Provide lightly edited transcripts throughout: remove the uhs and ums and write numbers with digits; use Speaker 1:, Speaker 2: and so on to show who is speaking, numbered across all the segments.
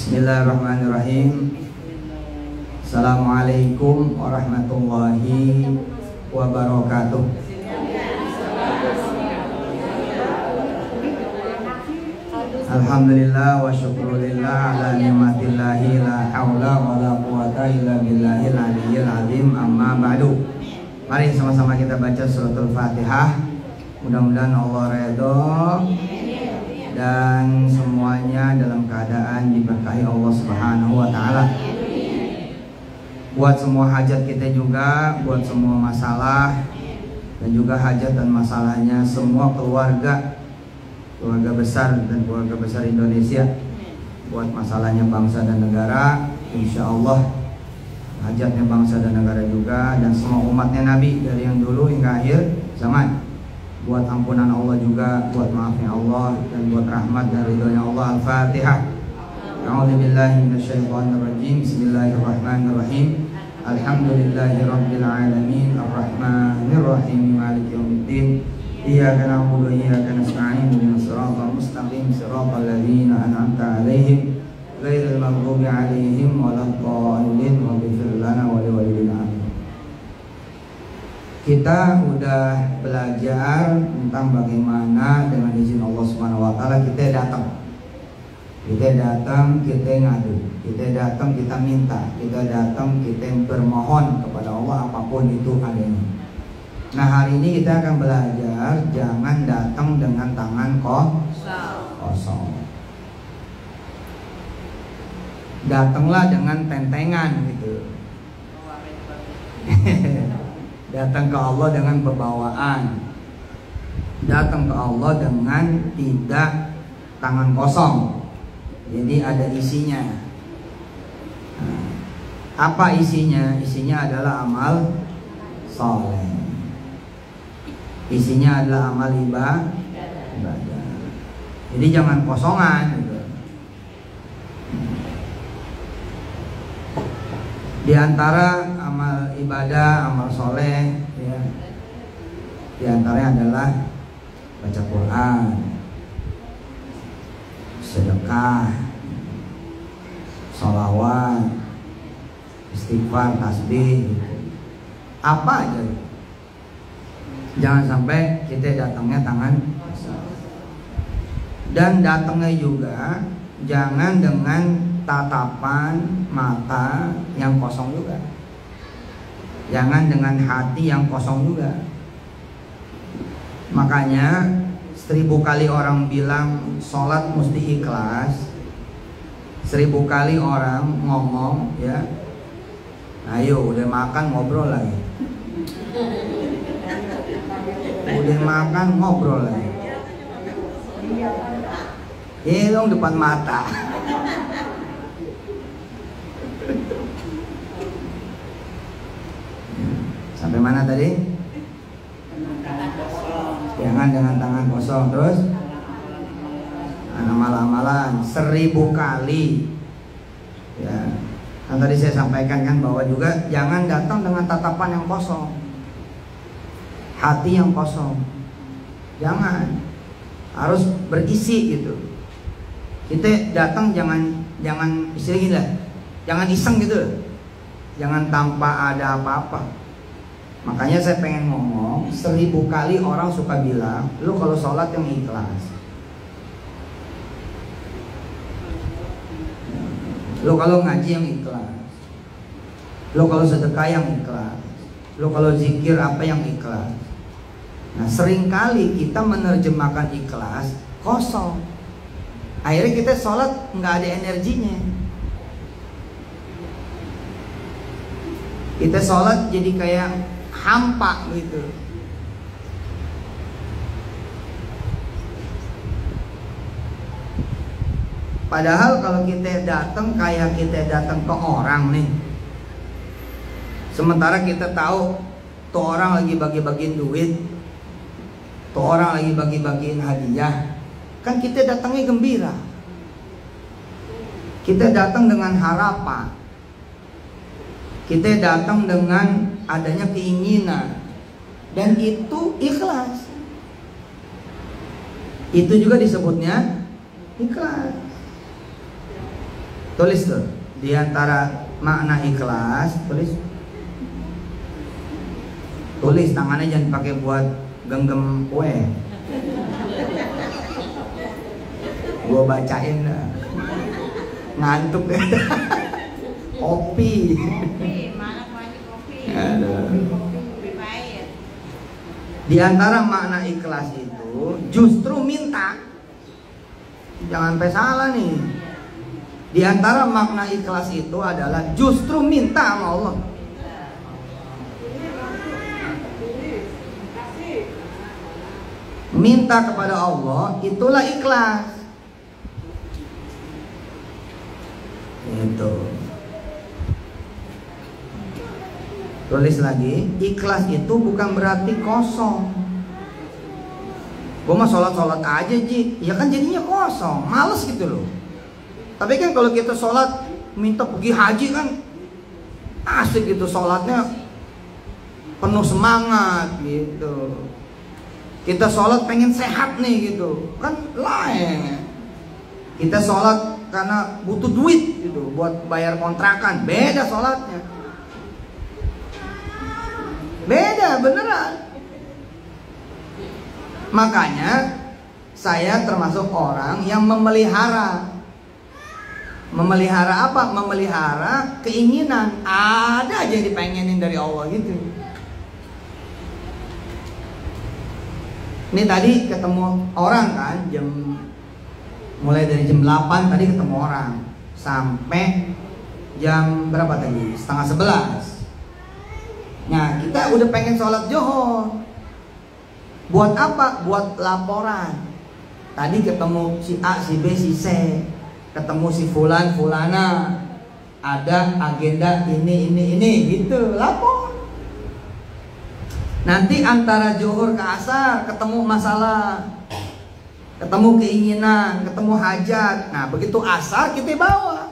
Speaker 1: Bismillahirrahmanirrahim. Assalamualaikum warahmatullahi wabarakatuh. Alhamdulillah wa syukrulillah ala ni'matillahi la haula wa la quwata illa billahil aliyyil azim, amma ba'du. Mari sama-sama kita baca suratul Fatihah. Mudah-mudahan Allah redho dan semuanya dalam keadaan diberkahi Allah Subhanahu wa taala. Buat semua hajat kita juga, buat semua masalah dan juga hajat dan masalahnya semua keluarga besar dan keluarga besar Indonesia. Buat masalahnya bangsa dan negara, insya Allah hajatnya bangsa dan negara juga, dan semua umatnya Nabi dari yang dulu hingga akhir zaman. Buat ampunan Allah juga, buat maafnya Allah, dan buat rahmat dan ridhonya Allah. Al-Fatihah. A'udzubillahi minasyaitonirrajim. Bismillahirrahmanirrahim. Alhamdulillahirabbil alamin, arrahmanirrahim, maliki yaumiddin. Iyyaka na'budu wa iyyaka nasta'in. Ihdinas siratal mustaqim, siratal ladzina an'amta 'alaihim ghairil maghdubi 'alaihim waladdallin. Waghfir lana wa liwalidayna. Kita udah belajar tentang bagaimana dengan izin Allah Subhanahu wa taala kita datang, kita ngadu, kita datang, kita minta, kita datang, kita bermohon kepada Allah apapun itu adanya. Nah, hari ini kita akan belajar jangan datang dengan tangan kosong. Datanglah dengan tentengan gitu. Datang ke Allah dengan pembawaan. Datang ke Allah dengan tidak tangan kosong. Jadi ada isinya. Nah, apa isinya? Isinya adalah amal soleh. Isinya adalah amal ibadah. Jadi jangan kosongan gitu. Di antara amal ibadah, amal soleh, ya, di antaranya adalah baca Quran, sedekah, sholawat, istighfar, tasbih, apa aja. Jangan sampai kita datangnya tangan kosong. Dan datangnya juga jangan dengan tatapan mata yang kosong juga. Jangan dengan hati yang kosong juga. Makanya 1000 kali orang bilang sholat mesti ikhlas, 1000 kali orang ngomong ya, ayo udah makan ngobrol lagi, udah makan ngobrol lagi, dong depan mata. Sampai mana tadi? Jangan dengan tangan kosong. Terus amal-amalan 1000 kali. Ya, kan tadi saya sampaikan kan bahwa juga jangan datang dengan tatapan yang kosong, hati yang kosong. Jangan, harus berisi gitu. Kita datang jangan istilah gini lah, jangan iseng gitu, jangan tanpa ada apa-apa. Makanya saya pengen ngomong, 1000 kali orang suka bilang, lu kalau sholat yang ikhlas, lu kalau ngaji yang ikhlas, lu kalau sedekah yang ikhlas, lu kalau zikir apa yang ikhlas. Nah, seringkali kita menerjemahkan ikhlas kosong. Akhirnya kita sholat nggak ada energinya. Kita sholat jadi kayak hampa gitu. Padahal kalau kita datang kayak kita datang ke orang nih, sementara kita tahu tuh orang lagi bagi-bagiin duit, tuh orang lagi bagi-bagiin hadiah, kan kita datangnya gembira. Kita datang dengan harapan. Kita datang dengan adanya keinginan, dan itu ikhlas. Itu juga disebutnya ikhlas. Tulis tuh. Di antara makna ikhlas, tulis tangannya jangan pakai buat genggam kue. Gua bacain dah. Ngantuk deh. Kopi. Di antara makna ikhlas itu justru minta. Jangan sampai salah nih. Di antara makna ikhlas itu adalah justru minta sama Allah. Minta kepada Allah itulah ikhlas. Itu. Tulis lagi, ikhlas itu bukan berarti kosong. Gue mah sholat aja Ji, ya kan jadinya kosong, males gitu loh. Tapi kan kalau kita sholat minta pergi haji kan asik gitu, sholatnya penuh semangat gitu. Kita sholat pengen sehat nih gitu, kan lain. Kita sholat karena butuh duit gitu buat bayar kontrakan, beda sholatnya. Beda beneran. Makanya saya termasuk orang yang memelihara apa? Memelihara keinginan. Ada aja yang dipengenin dari Allah gitu. Ini tadi ketemu orang kan, mulai dari jam 8 tadi ketemu orang sampai jam berapa tadi? Setengah 11. Nah kita udah pengen sholat Zuhur. Buat apa? Buat laporan. Tadi ketemu si A, si B, si C, ketemu si Fulan, Fulana, ada agenda ini gitu, lapor. Nanti antara Zuhur ke Asar ketemu masalah, ketemu keinginan, ketemu hajat. Nah begitu Asar kita bawa.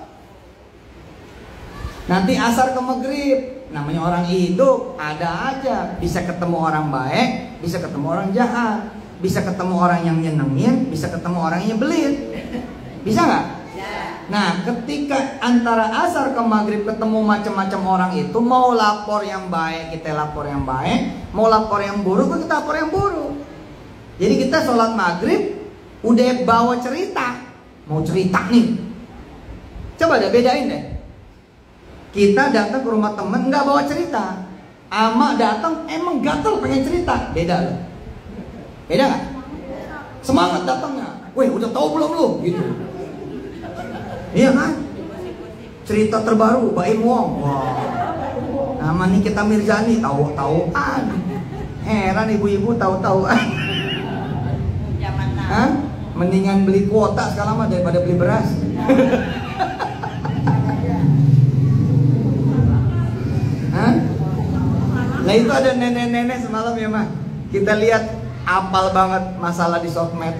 Speaker 1: Nanti Asar ke Maghrib, namanya orang hidup, ada aja. Bisa ketemu orang baik, bisa ketemu orang jahat, bisa ketemu orang yang nyenengin, bisa ketemu orang yang nyebelin. Bisa nggak? Nah ketika antara Asar ke Maghrib ketemu macam-macam orang itu, mau lapor yang baik kita lapor yang baik, mau lapor yang buruk kita lapor yang buruk. Jadi kita sholat Maghrib udah bawa cerita, mau cerita nih. Coba deh bedain deh. Kita datang ke rumah temen nggak bawa cerita, ama datang emang gatel pengen cerita, beda loh. Beda nggak? Semangat datangnya, weh udah tahu belum lu? Gitu. Iya kan? Cerita terbaru, Baim Wong. Wah. Nama Nikita Mirzani, tahu-tahuan. Heran ibu-ibu tahu-tahuan. Hah? Mendingan beli kuota sekarang mah daripada beli beras. Hah? Nah itu ada nenek-nenek semalam ya mah. Kita lihat apal banget masalah di sosmed.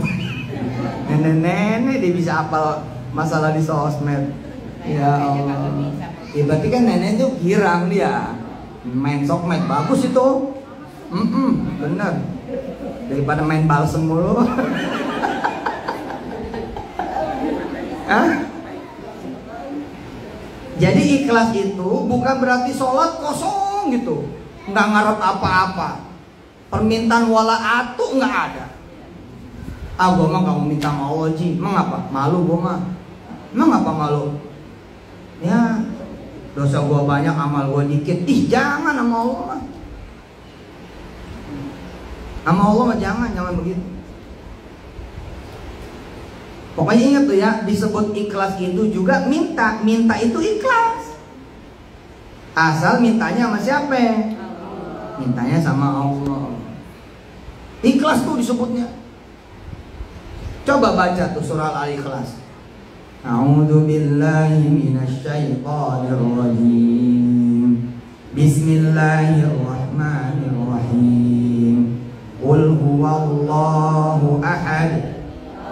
Speaker 1: Nenek-nenek dia bisa apal masalah di sosmed. Ya Allah. Ya berarti kan nenek itu girang dia. Main sosmed bagus itu. Bener. Daripada main balsem mulu. Hah? Jadi ikhlas itu bukan berarti sholat kosong gitu, nggak ngarep apa-apa, permintaan wala atu nggak ada. Ah gue mah nggak mau minta sama Allah Ji, emang apa? Malu gue mah, emang apa malu? Ya dosa gue banyak, amal gue dikit. Ih jangan sama Allah mah, sama Allah mah jangan begitu. Pokoknya ingat tuh ya, disebut ikhlas itu juga minta itu ikhlas. Asal mintanya sama siapa? Mintanya sama Allah. Ikhlas tuh disebutnya. Coba baca tuh surah Al-Ikhlas. A'udzu billahi minasyaitonir rajim. Bismillahirrahmanirrahim. Qul huwallahu ahad.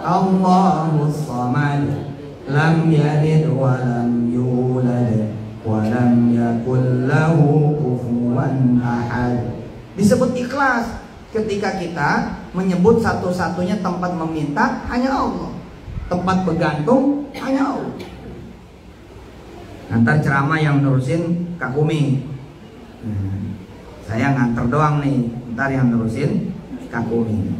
Speaker 1: Allahus samad, lam yalid wa lam yulad wa lam yakul lahu kufuwan ahad. Disebut ikhlas ketika kita menyebut satu-satunya tempat meminta hanya Allah, tempat bergantung hanya Allah. Ntar ceramah yang nerusin Kak Kumi. Saya nganter doang nih, ntar yang nerusin Kak Kumi.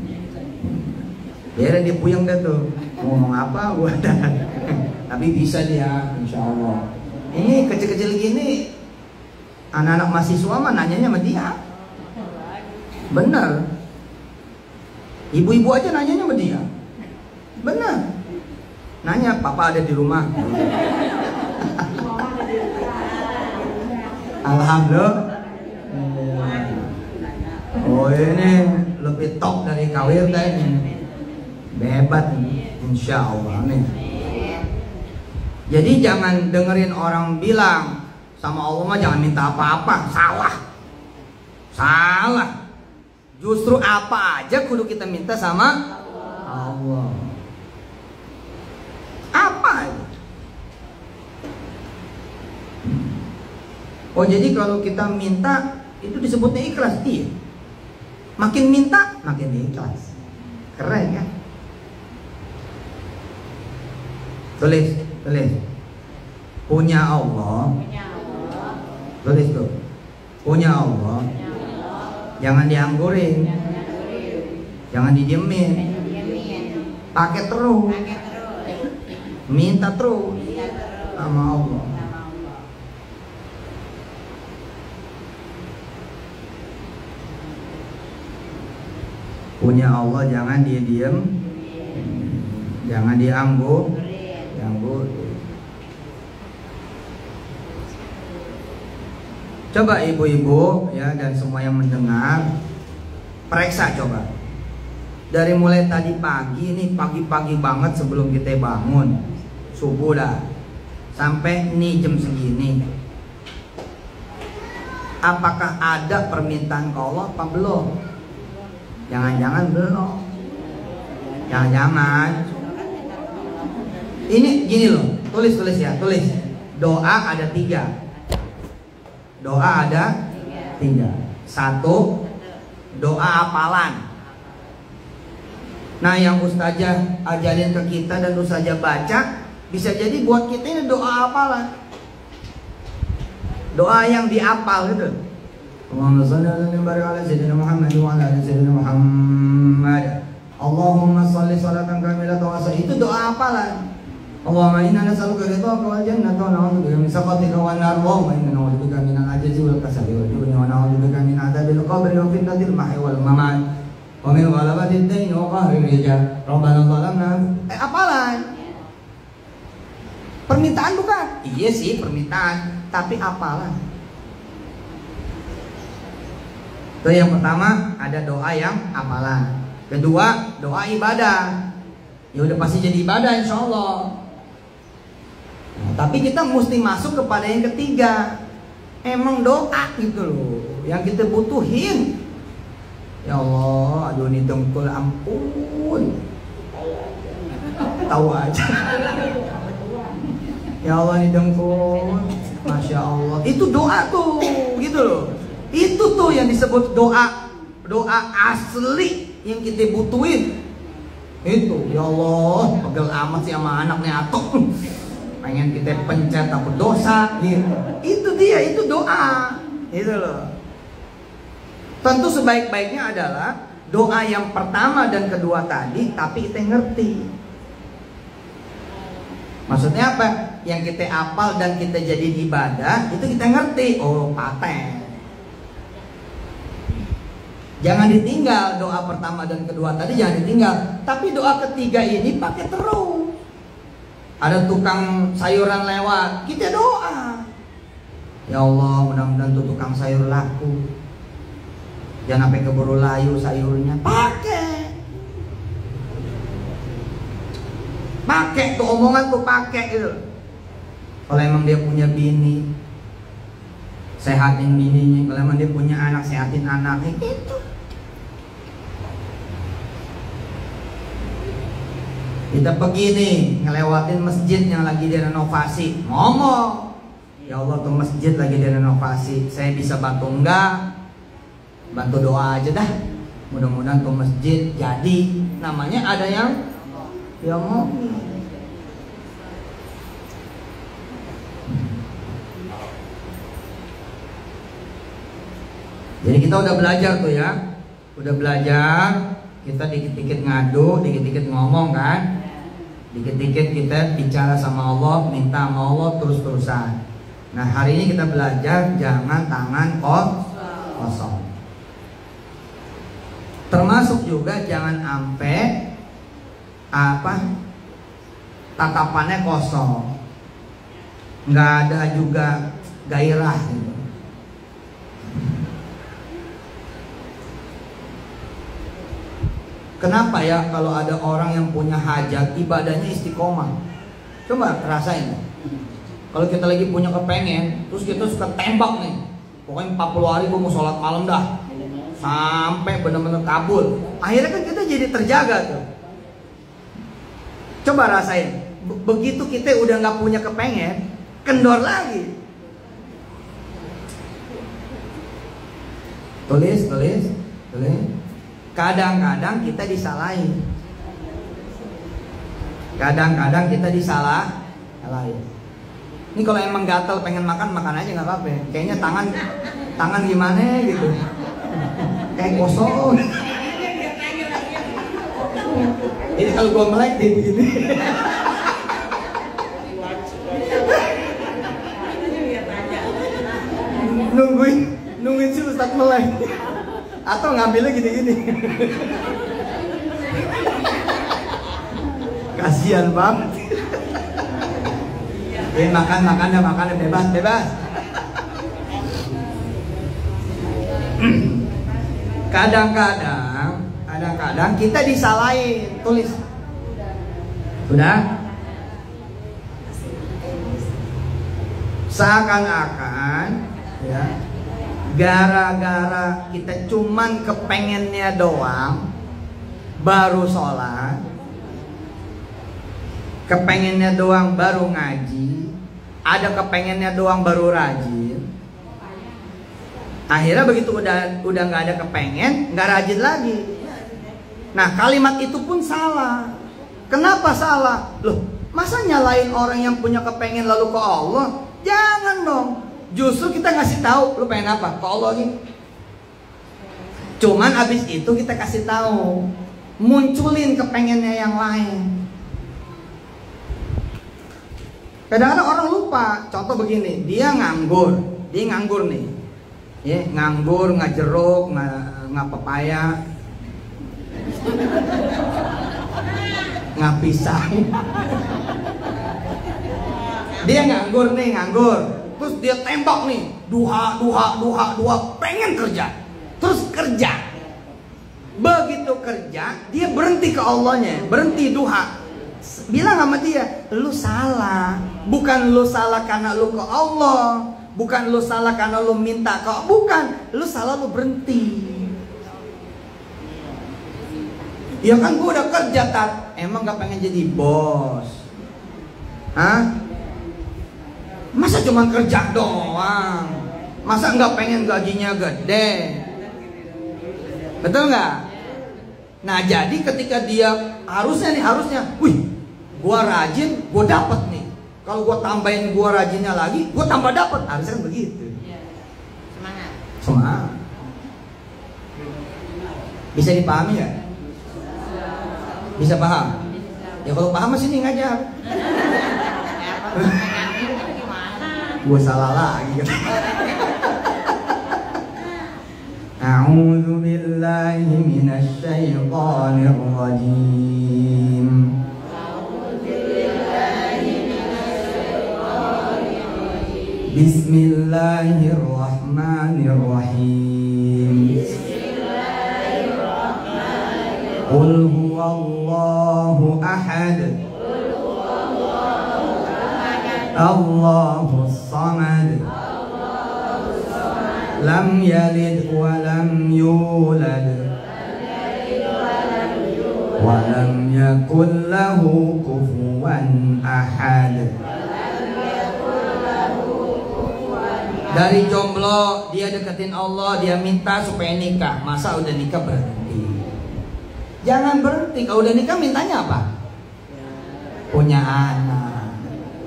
Speaker 1: Biar dia puyeng deh tuh, ngomong apa gua dah. Tapi bisa dia, insya Allah. Ini kecil-kecil gini, anak-anak mahasiswa mah nanyanya sama dia. Bener. Ibu-ibu aja nanyanya sama dia. Bener. Nanya, papa ada di rumah. Alhamdulillah. Oh ini lebih top dari kawin ini. Hebat ini, insya Allah nih. Jadi jangan dengerin orang bilang sama Allah mah jangan minta apa-apa. Salah. Salah. Justru apa aja kudu kita minta sama Allah. Apa aja. Oh jadi kalau kita minta itu disebutnya ikhlas. Iya. Makin minta makin ikhlas. Keren kan? Tulis. Punya Allah. Tulis tuh. Punya Allah. Jangan dianggurin. Jangan didiemin. Pakai terus. Minta terus sama Allah. Punya Allah jangan dia diem, jangan dianggur. Coba ibu-ibu ya dan semua yang mendengar, periksa coba. Dari mulai tadi pagi ini pagi-pagi banget sebelum kita bangun subuh dah sampai ini jam segini. Apakah ada permintaan ke Allah apa belum? Jangan-jangan belum. Jangan-jangan. Ini gini loh, tulis ya, tulis. Doa ada 3. Doa ada 3. 1, doa hafalan. Nah yang ustazah ajarin ke kita dan ustazah baca, bisa jadi buat kita ini doa hafalan. Doa yang dihafal gitu. Allahumma shalli ala sayyidina Muhammad wa ala ali sayyidina Muhammad. Allahumma shalli sholatan kamilatan wa itu doa hafalan. Allahumma inna nas'aluka ridhaka wal jannata wa na'udzubika min sakhatika wan nar. Allahumma inna na'udzubika min al-'ajzi wal kasali wal jubni wa na'udzubika min 'adzabil qabri wa fitnatil mahya wal mamat wa min ghalabatid dain wa qahril rijal. Rabbana zalamna. Hafalan. Permintaan bukan? Iya sih permintaan, tapi hafalan. Itu yang pertama, ada doa yang hafalan. Kedua, doa ibadah. Ya udah pasti jadi ibadah insya Allah. Nah, tapi kita mesti masuk kepada yang ketiga. Emang doa gitu loh yang kita butuhin. Ya Allah, aduh ini dengkul ampun. Tahu aja. Ya Allah ini dengkul. Masya Allah. Itu doa tuh gitu loh. Itu tuh yang disebut doa. Doa asli yang kita butuhin. Itu, ya Allah, pegel amat sih sama anaknya atok. Pengen kita pencet takut dosa gitu. Itu dia, itu doa. Itu loh. Tentu sebaik-baiknya adalah doa yang pertama dan kedua tadi, tapi kita ngerti. Maksudnya apa? Yang kita hafal dan kita jadi ibadah, itu kita ngerti. Oh, paten. Jangan ditinggal doa pertama dan kedua tadi, jangan ditinggal. Tapi doa ketiga ini pakai terus. Ada tukang sayuran lewat, kita doa. Ya Allah, mudah-mudahan tuh tukang sayur laku. Jangan sampai keburu layu sayurnya. Pakai tuh omongan tuh pakai gitu. Kalau emang dia punya bini, sehatin bininya. Kalau emang dia punya anak, sehatin anaknya gitu. Kita pergi nih ngelewatin masjid yang lagi direnovasi, ngomong, ya Allah tuh masjid lagi direnovasi, saya bisa bantu enggak? Bantu doa aja dah. Mudah-mudahan tuh masjid jadi. Namanya ada yang ngomong. Jadi kita udah belajar tuh ya, udah belajar. Kita dikit-dikit ngadu, dikit-dikit ngomong kan, dikit-dikit kita bicara sama Allah, minta sama Allah terus-terusan. Nah hari ini kita belajar jangan tangan kosong. Termasuk juga jangan sampai tatapannya kosong, nggak ada juga gairah gitu. Kenapa ya kalau ada orang yang punya hajat ibadahnya istiqomah? Coba rasain. Kalau kita lagi punya kepengen, terus kita suka tembak nih, pokoknya 40 hari gue mau sholat malam dah, sampai benar-benar kabul. Akhirnya kan kita jadi terjaga tuh. Coba rasain. Begitu kita udah nggak punya kepengen, kendor lagi. Tulis. Kadang-kadang kita disalahin. Kadang-kadang kita disalahin. Ini kalau emang gatel pengen makan aja nggak apa-apa. Kayaknya tangan gimana gitu. Kayak kosong. Ini kalau gua melek dia begini. Nungguin si Ustadz melek. Atau ngambilnya gini-gini. Kasihan banget. Makan bebas. Kadang-kadang kita disalahin. Tulis. Sudah? Seakan-akan ya, gara-gara kita cuman kepengennya doang baru sholat, kepengennya doang baru ngaji, ada kepengennya doang baru rajin. Akhirnya begitu udah nggak ada kepengen, nggak rajin lagi. Nah kalimat itu pun salah. Kenapa salah? Loh, masa nyalain orang yang punya kepengen lalu ke Allah? Jangan dong. Justru kita ngasih tahu, lu pengen apa? Ke Allah gitu. Cuman abis itu kita kasih tahu, munculin kepengennya yang lain. Kadang-kadang orang lupa. Contoh begini, dia nganggur nih, ya nganggur, nggak jeruk, nggak pepaya, nggak pisang. Dia nganggur. Terus dia tembak nih, duha, pengen kerja. Terus kerja. Begitu kerja, dia berhenti ke Allahnya, berhenti duha. Bilang sama dia, lu salah. Bukan lu salah karena lu ke Allah, bukan lu salah karena lu minta ke Allah, bukan. Lu salah, lu berhenti. Ya kan gua udah kerja, Tat. Emang gak pengen jadi bos? Hah? Masa cuma kerja doang? Masa nggak pengen gajinya gede? Betul nggak? Nah jadi ketika dia harusnya, wih, gua rajin, gua dapet nih. Kalau gua tambahin gua rajinnya lagi, gua tambah dapet. Harusnya kan begitu. Semangat. Bisa dipahami ya? Bisa paham? Ya kalau paham sini ngajar. Gue salah lagi. A'udzu billahi minasy syaithanir rajim. Bismillahirrahmanirrahim. Qul huwallahu ahad. Allahus samad. Lam yalid wa lam yulad wa lam yakul lahu kufuwan ahad. Dari jomblo dia deketin Allah, dia minta supaya nikah. Masa udah nikah berhenti? Jangan berhenti. Kalau udah nikah mintanya apa? Punya anak.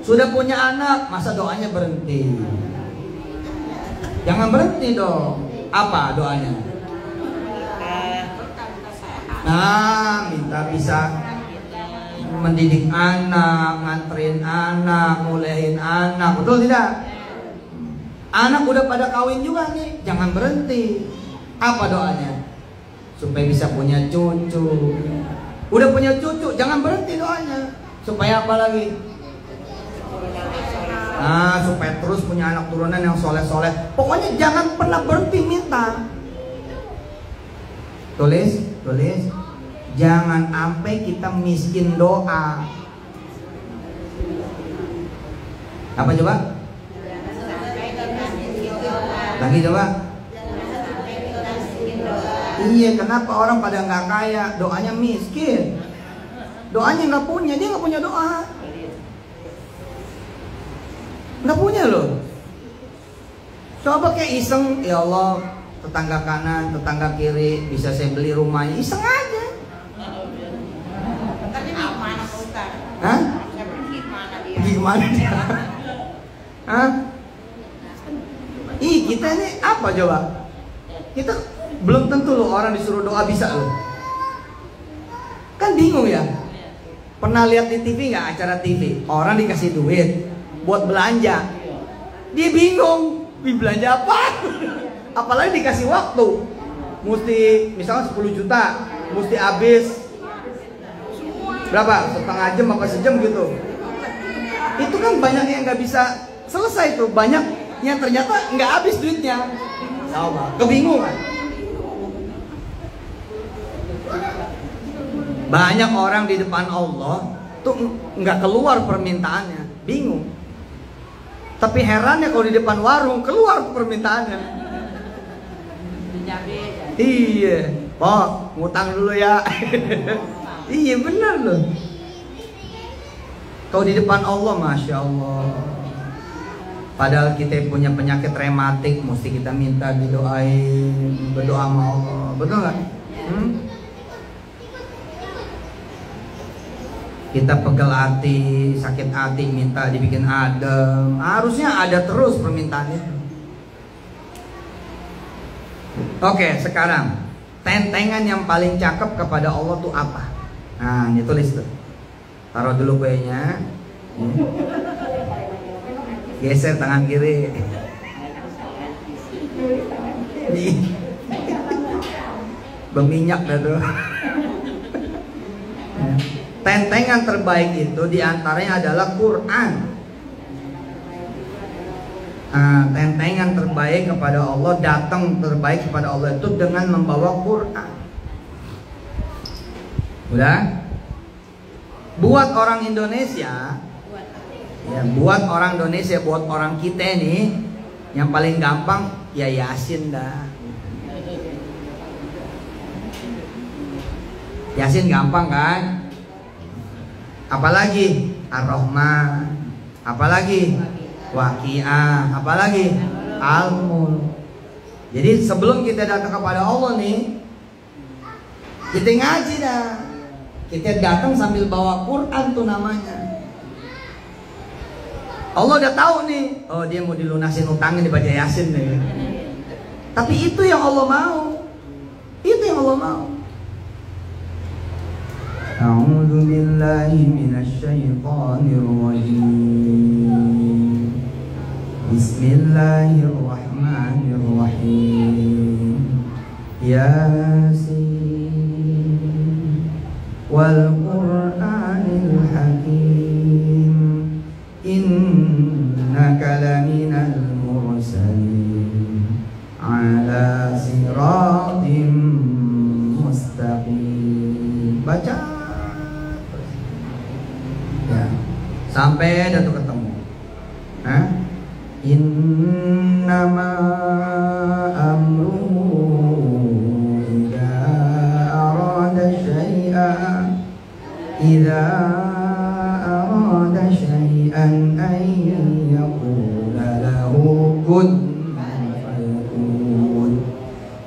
Speaker 1: Sudah punya anak, masa doanya berhenti? Jangan berhenti dong. Apa doanya? Nah, minta bisa mendidik anak, nganterin anak, nguliahin anak, betul tidak? Anak udah pada kawin juga nih, jangan berhenti. Apa doanya? Supaya bisa punya cucu. Udah punya cucu, jangan berhenti doanya. Supaya apa lagi? Nah, supaya terus punya anak turunan yang soleh-soleh. Pokoknya jangan pernah berhenti minta. Tulis. Jangan sampai kita miskin doa. Apa coba? Lagi coba. Iya, kenapa orang pada nggak kaya, doanya miskin? Doanya nggak punya, dia nggak punya doa. Nggak punya loh. Coba kayak iseng, ya Allah, tetangga kanan, tetangga kiri bisa saya beli rumahnya, iseng aja.
Speaker 2: Tapi gimana Ustaz?
Speaker 1: Hah? Gimana dia? Hah? Ih, kita ini apa coba? Kita belum tentu loh orang disuruh doa bisa loh. Kan bingung ya. Pernah lihat di TV nggak, acara TV? Orang dikasih duit buat belanja, dia bingung, belanja apa? Apalagi dikasih waktu, mesti misalnya 10 juta, mesti habis berapa? Setengah jam apa sejam gitu. Itu kan banyak yang nggak bisa selesai tuh, banyak yang ternyata nggak habis duitnya. Coba, kebingungan. Banyak orang di depan Allah tuh nggak keluar permintaannya, bingung. Tapi herannya kalau di depan warung keluar permintaannya. Iya, Pak, ngutang dulu ya. Iya benar loh. Kalau di depan Allah, masya Allah. Padahal kita punya penyakit rematik, mesti kita minta didoain, berdoa sama Allah, betul nggak? Kita pegel hati, sakit hati, minta dibikin adem. Harusnya ada terus permintaannya. Oke, sekarang tentengan yang paling cakep kepada Allah tuh apa? Nah, ini tulis tuh. Taruh dulu kuenya. Geser tangan kiri. Berminyak dah tuh. Tentengan terbaik itu diantaranya adalah Quran. Nah, tentengan terbaik kepada Allah, datang terbaik kepada Allah itu dengan membawa Quran. Udah? Buat orang Indonesia, ya, buat orang Indonesia, buat orang kita ini, yang paling gampang ya Yasin dah. Yasin gampang kan? Apalagi Ar-Rahman, apalagi Waqiah, apalagi Al-Mulk. Jadi sebelum kita datang kepada Allah nih, kita ngaji dah. Kita datang sambil bawa Quran tuh namanya. Allah udah tahu nih, oh dia mau dilunasin utangnya dibaca Yasin nih. Tapi itu yang Allah mau. Itu yang Allah mau. A'udzu billahi minasy syaithanir rajim. Bismillahirrahmanirrahim. Yasin wal Qur'anil Hakim. Innaka laminal mursalin ala siratim mustaqim. Baca ya, sampai jatuh ketemu. Hah? Innama amruhu idza arada syai'an an yaqula lahu kun fayakun.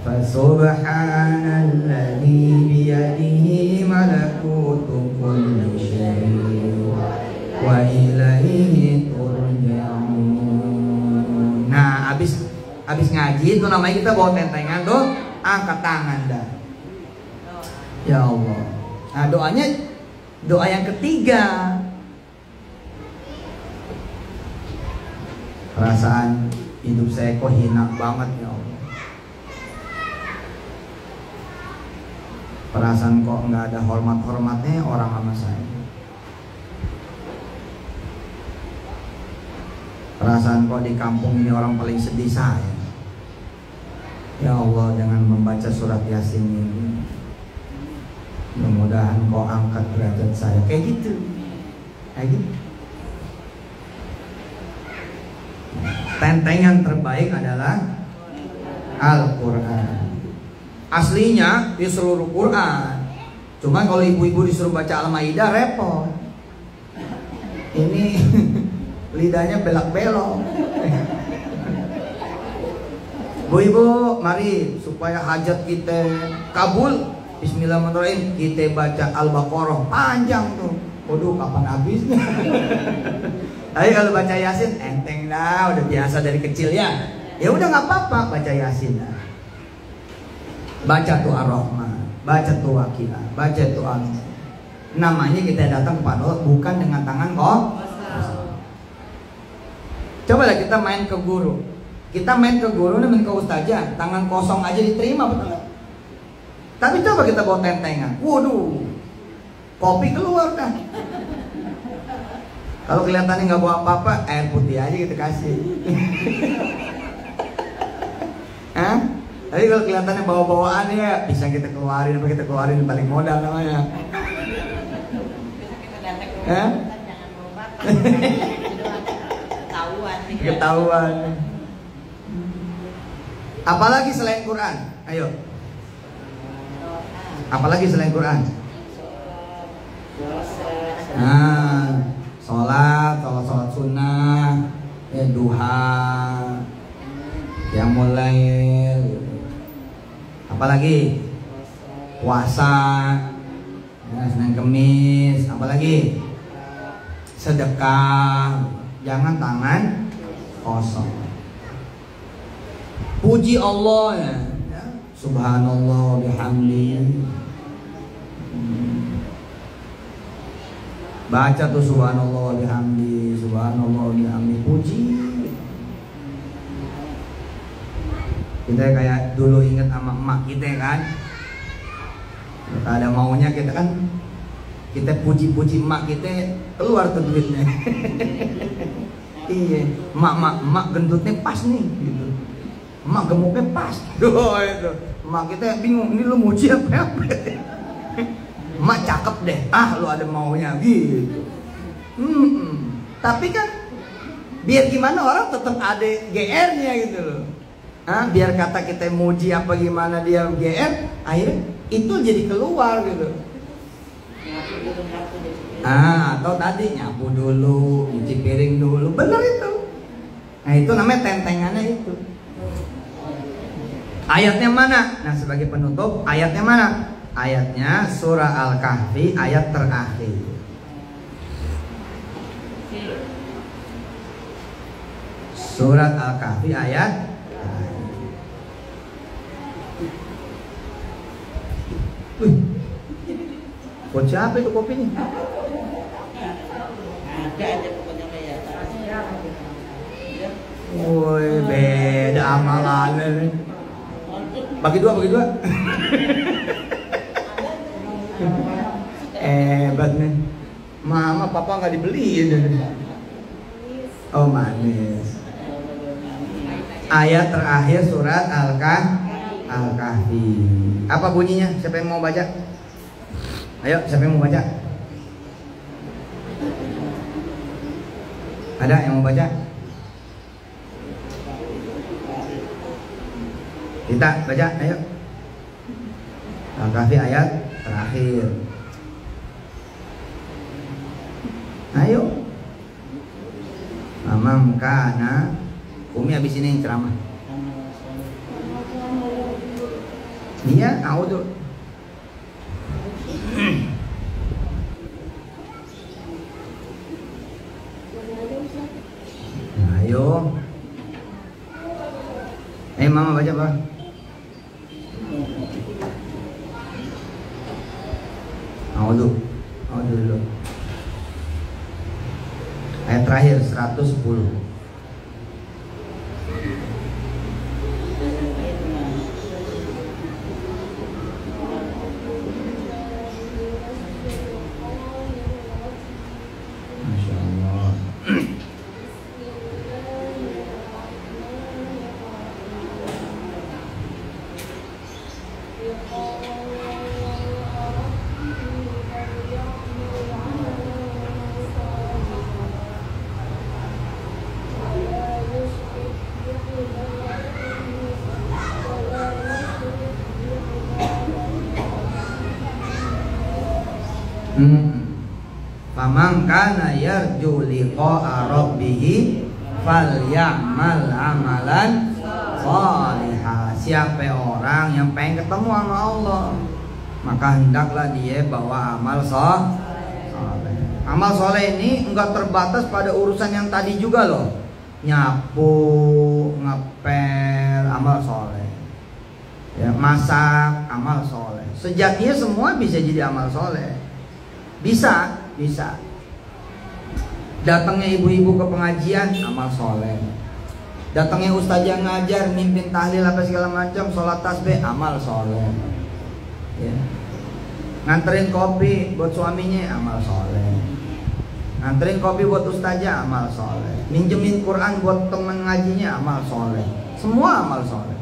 Speaker 1: Fasubhanalladzi biyadihi malakutu kulli syai' wa ilaihi turja'un. Nah, Habis ngaji itu namanya kita bawa tentengan tuh, angkat tangan dah. Ya Allah. Nah doanya doa yang ketiga. Perasaan hidup saya kok hina banget ya Allah. Perasaan kok nggak ada hormat-hormatnya orang sama saya. Perasaan kok di kampung ini orang paling sedih saya. Ya Allah, dengan membaca surat Yasin ini mudah-mudahan kau angkat derajat saya. Kayak gitu. Kayak gitu. Tentengan terbaik adalah Al-Quran. Aslinya di seluruh Quran. Cuma kalau ibu-ibu disuruh baca Al-Maidah repot. Ini lidahnya belak-belok. Bu-ibu, mari supaya hajat kita kabul. Bismillahirrahmanirrahim. Kita baca Al-Baqarah panjang tuh. Waduh, kapan habisnya? Tapi kalau baca Yasin enteng dah, udah biasa dari kecil ya. Ya udah nggak apa-apa baca Yasin dah. Baca tuh Ar-Rahman, baca tuh Waqiah, baca tuh An-Nur. Namanya kita datang kepada Allah bukan dengan tangan kosong. Cobalah kita main ke guru. Kita main ke guru nih, main ke ustazah, tangan kosong aja diterima, betul gak? Tapi coba kita bawa tentengan. Waduh, kopi keluar dah. Kalau kelihatannya nggak bawa apa-apa, air putih aja kita kasih. Hah? Tapi kalau kelihatannya bawa-bawaan ya bisa kita keluarin, apa kita keluarin balik modal namanya. Hah? Ketahuan. Apalagi selain Quran? Ayo. Apalagi selain Quran? Nah, sholat sunnah, ya duha, yang mulai. Apalagi? Puasa, ya, Senin Kemis. Apalagi? Sedekah. Jangan tangan kosong. Puji Allah ya. Subhanallah bihamdi. Baca tuh subhanallah bihamdi, subhanallah bihamdi, puji. Kita kayak dulu inget sama emak kita kan. Kita ada maunya kita kan, kita puji-puji emak kita, keluar tuh duitnya. Iya, emak gendutnya pas nih gitu. Emak gemuknya pas. Oh itu. Emak kita bingung, ini lu muji apa? Emak cakep deh, lu ada maunya gitu. Tapi kan biar gimana orang tetap ada GR-nya gitu loh. Biar kata kita muji apa gimana dia GR, akhirnya itu jadi keluar gitu. Atau tadi nyapu dulu, cuci piring dulu, bener itu. Nah itu namanya tentengannya itu. Ayatnya mana? Nah sebagai penutup, ayatnya mana? Ayatnya surah Al-Kahfi ayat terakhir. Surat Al-Kahfi ayat terakhir. Buat siapa itu kopinya? Ada aja pokoknya ya. Woi, beda amalannya. Bagi dua. Hebat nih. Mama, papa nggak dibeliin. Oh manis. Ayat terakhir surat Al-Kahfi. Apa bunyinya? Siapa yang mau baca? Ayo, siapa yang mau baca? Ada yang mau baca? Kita baca, ayo. Al-Kahfi ayat terakhir. Ayo. Mamam kana. Umi habis ini ceramah. Iya, audu. Ayo. mama baca apa? A'udzu dulu. Ayat terakhir 110. Masya Allah. Faman kana yarju liqa'a rabbih falyamal amalan shalihan. Siapa orang yang pengen ketemu sama Allah, maka hendaklah dia bawa amal soleh. Amal soleh ini enggak terbatas pada urusan yang tadi juga loh. Nyapu, ngepel, amal soleh. Ya, masak, amal soleh. Sejatinya semua bisa jadi amal soleh. Bisa. Datangnya ibu-ibu ke pengajian, amal soleh. Datangnya ustazah ngajar, mimpin tahlil apa segala macam, sholat tasbih, amal soleh. Ya. Nganterin kopi buat suaminya, amal soleh. Nganterin kopi buat ustazah, amal soleh. Minjemin Quran buat teman ngajinya, amal soleh. Semua amal soleh.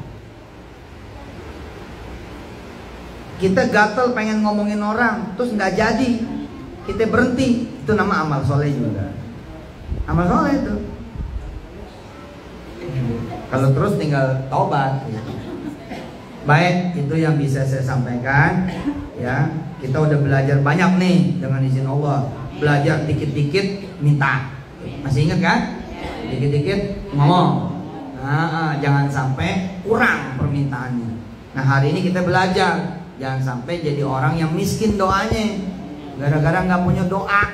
Speaker 1: Kita gatel pengen ngomongin orang, terus nggak jadi, kita berhenti, itu nama amal soleh juga. Amal soleh itu. Kalau terus tinggal taubat. Baik, itu yang bisa saya sampaikan. Ya, kita udah belajar banyak nih dengan izin Allah. Belajar dikit-dikit minta. Masih ingat kan? Dikit-dikit ngomong. Nah, jangan sampai kurang permintaannya. Nah, hari ini kita belajar jangan sampai jadi orang yang miskin doanya. Gara-gara nggak punya doa,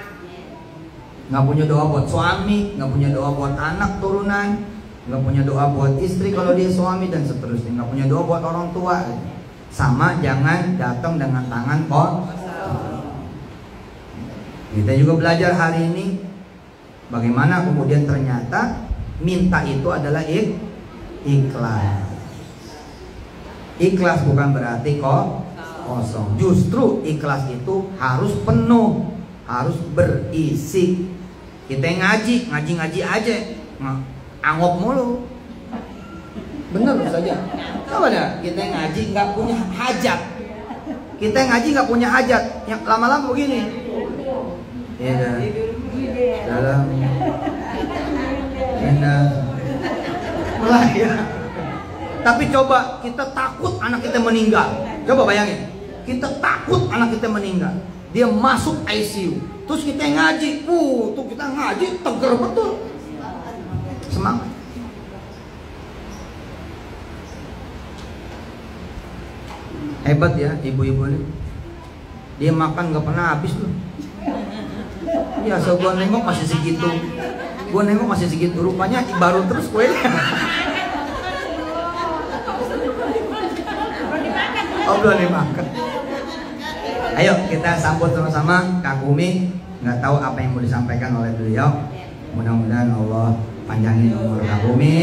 Speaker 1: nggak punya doa buat suami, nggak punya doa buat anak turunan, nggak punya doa buat istri kalau dia suami dan seterusnya, nggak punya doa buat orang tua. Sama jangan datang dengan tangan kosong. Kita juga belajar hari ini bagaimana kemudian ternyata minta itu adalah ikhlas. Ikhlas bukan berarti kosong. Justru ikhlas itu harus penuh, harus berisi. Kita ngaji aja, angop mulu. Bener saja. Coba dah, kita ngaji nggak punya hajat. Kita ngaji nggak punya hajat, yang lama-lama begini. Ya, dalam mulai ya. Tapi coba kita takut anak kita meninggal. Coba bayangin. Kita takut anak kita meninggal, dia masuk ICU, terus kita ngaji, tuh kita ngaji tegar betul, semangat. Hebat ya ibu-ibu ini, dia makan nggak pernah habis tuh. Ya, so gua nengok masih segitu, rupanya baru terus kuenya. Oh, belum dimakan. Ayo kita sambut sama-sama Kak Kumi. Nggak tahu apa yang mau disampaikan oleh beliau. Mudah-mudahan Allah panjangin umur Kak Kumi.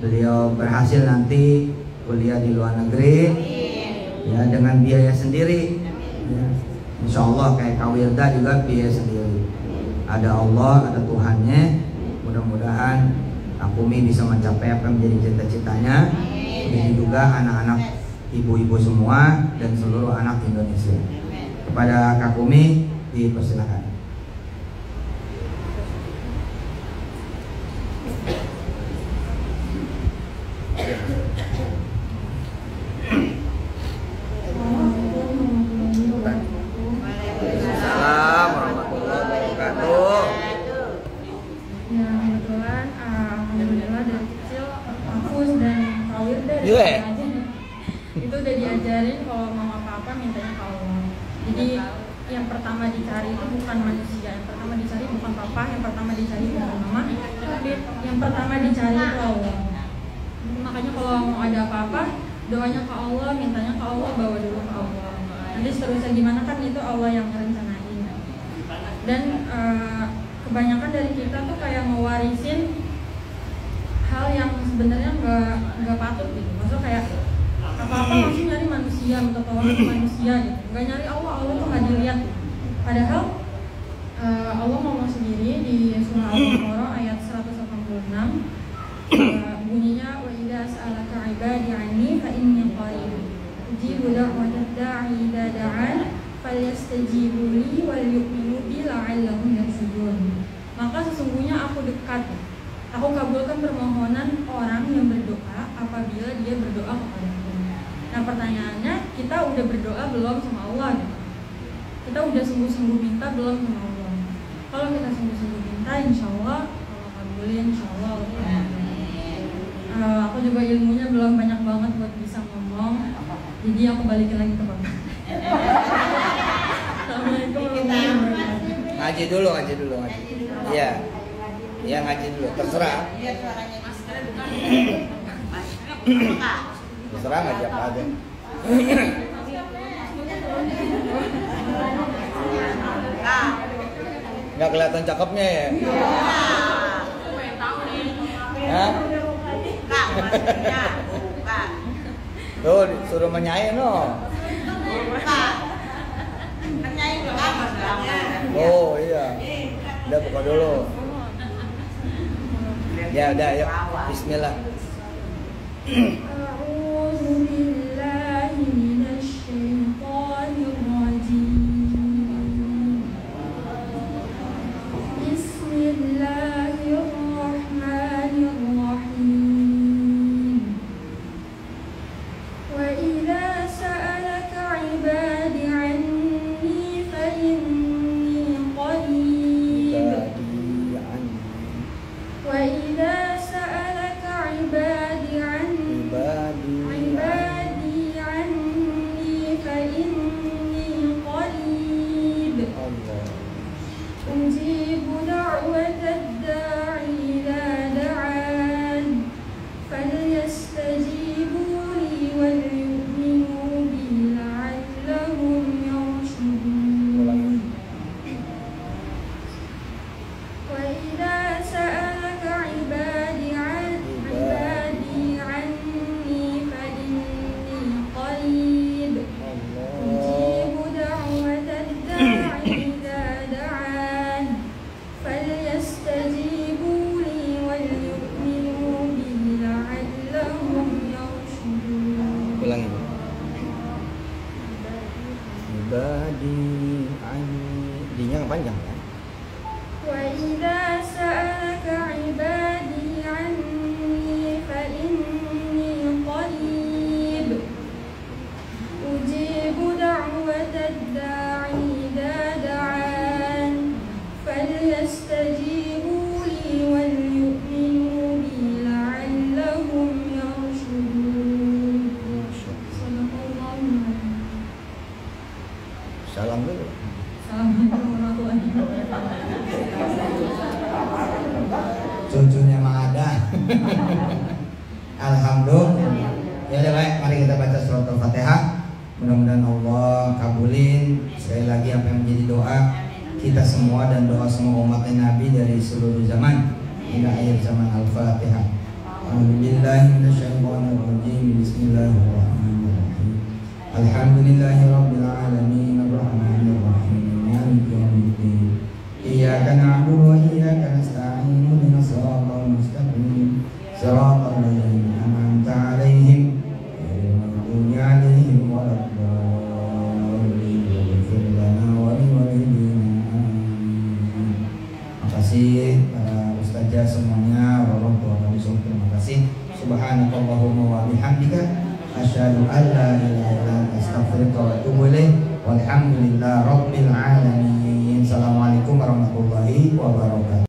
Speaker 1: Beliau berhasil nanti kuliah di luar negeri, ya dengan biaya sendiri. Ya. Insya Allah kayak Kak Wirda juga biaya sendiri. Ada Allah, ada Tuhannya. Mudah-mudahan Kak Kumi bisa mencapai apa yang menjadi cita-citanya. Begitu juga anak-anak ibu-ibu semua dan seluruh anak Indonesia. Kepada Kak Kumi dipersilakan. Assalamualaikum warahmatullahi wabarakatuh.
Speaker 2: Ya, kebetulan alhamdulillah dari kecil Mahfuz dan Kak Wirda itu udah diajarin kalau mau apa-apa mintanya ke Allah. Jadi yang pertama dicari itu bukan manusia, yang pertama dicari bukan papa, yang pertama dicari bukan mama, tapi yang pertama dicari itu Allah. Makanya kalau mau ada apa-apa, doanya ke Allah, mintanya ke Allah, bawa dulu ke Allah. Nanti seterusnya gimana kan itu Allah yang merencanain. Dan kebanyakan dari kita tuh kayak ngewarisin hal yang sebenarnya nggak patut gitu. Maksudnya kayak apa-apa langsung nyari manusia, minta tolong ke manusia gitu. Nggak nyari Allah, Allah tuh nggak dilihat. Padahal Allah ngomong sendiri di surah Al-Baqarah ayat 186, bunyinya wa idza sa'alaka 'ibadi 'anni fa inni qarib ujibu da'watad da'i idza da'an falyastajibu li wal yu'minu bi la'allahum yarshudun. Maka sesungguhnya aku dekat, aku kabulkan permohonan orang yang berdoa apabila dia berdoa kepadaku. Nah pertanyaannya, kita udah berdoa belum sama Allah gitu? Kita udah sungguh-sungguh minta belum sama Allah? Kalau kita sungguh-sungguh minta, insya Allah Allah kabulin, insya Allah Allah kabulin. Aku juga ilmunya belum banyak banget buat bisa ngomong, jadi aku balikin lagi ke Bapak. Assalamualaikum warahmatullahi wabarakatuh.
Speaker 1: Ngaji dulu. Iya. Iya ngaji dulu, terserah. Terserah ngaji apa aja. Nggak kelihatan cakepnya ya? Hah? Tuh disuruh menyain no. Oh iya. Udah buka dulu. Ya udah yuk. Bismillah. Dinya panjang kan?
Speaker 2: Wa idza sa'alaka 'ibadi 'anni fa inni qarib ujibu da'watad da'i idza da'an falyastajibu li wal yu'minu bi la'allahum yarshudun.
Speaker 1: Salam dulu. Cucunya mah ada. Alhamdulillah. Ya udah baik, mari kita baca surat Al-Fatihah. Mudah-mudahan Allah kabulin sekali lagi apa yang menjadi doa kita semua dan doa semua umat Nabi dari seluruh zaman hingga akhir zaman. Al-Fatihah. A'udzubillahiminasyaitonirrajim. Bismillahirrahmanirrahim. Alhamdulillahirabbil alamin arrahmanir rahim maliki yaumiddin. Iyyaka na'budu wa iyyaka nasta'in ihdinas siratal mustaqim siratal ladzina an'amta 'alaihim ghairil maghdubi 'alaihim waladdallin. Ighfir lana wa liwalidayna amin. Makasih para ustazah semuanya, orang tua kami semua terima kasih. Subhanakallahumma wa bihamdika asyhadu an la ilaha illa anta astaghfiruka wa atubu ilaik. Walhamdulillah rabbil alamin. Assalamualaikum warahmatullahi wabarakatuh.